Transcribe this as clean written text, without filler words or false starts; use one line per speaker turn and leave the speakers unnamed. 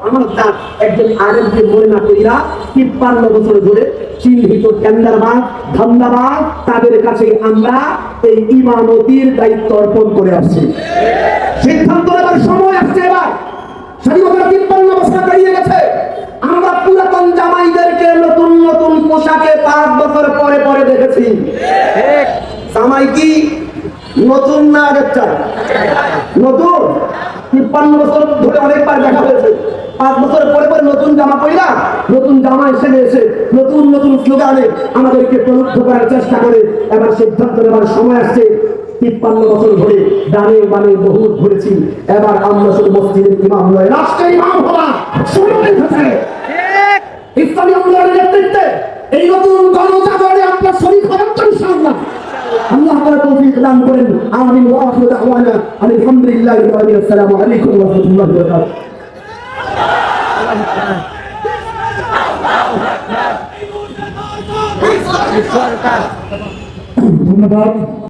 আমার তার একজন আরেকজন মনে না কইরা 53 বছর ধরে চিহ্নিত টেন্ডারবাজ ধান্দাবাজ তাদের কাছে আমরা এই ইমামতির দায়িত্ব অর্পণ করে আসছি। সিদ্ধান্ত নেবার সময় আসছে। এবার স্বাধীনতার 53 বছর পেরিয়ে গেছে। আমরা পুরাতন জামাইদেরকে নতুন নতুন পোশাকে 5 বছর পরে পরে দেখেছি। জামাই কি নতুন না আগেরটা? নতুন। 53 বছর ধরে অনেকবার দেখা হয়েছে। 5 বছর পরে পরে নতুন জামা পরিরা নতুন জামা এসে নতুন নতুন স্লোগানে আমাদেরকে প্রলুব্ধ করার চেষ্টা করে। এবার সিদ্ধান্ত নেবার সময় আসছে। 53 বছর ধরে ডানে বামে বহু ঘুরেছি। এবার আমরা শুধু মসজিদের ইমাম নয়, রাষ্ট্রের ইমাম হওয়া শুরু হয়েছে। ইসলামী আন্দোলনের নেতৃত্বে এই নতুন গণজাগরণে আপনার শরীর হবেন তো ইনশাআল্লাহ। আল্লাহ তাআলা তৌফিক দান করেন। আমিন ওয়া আখিরু দাওয়ানা আলহামদুলিল্লাহি রাব্বিল আলামিন। আসসালামু আলাইকুম ওয়া রাহমাতুল্লাহি ওয়া বারাকাতুহু। ধন্যবাদ।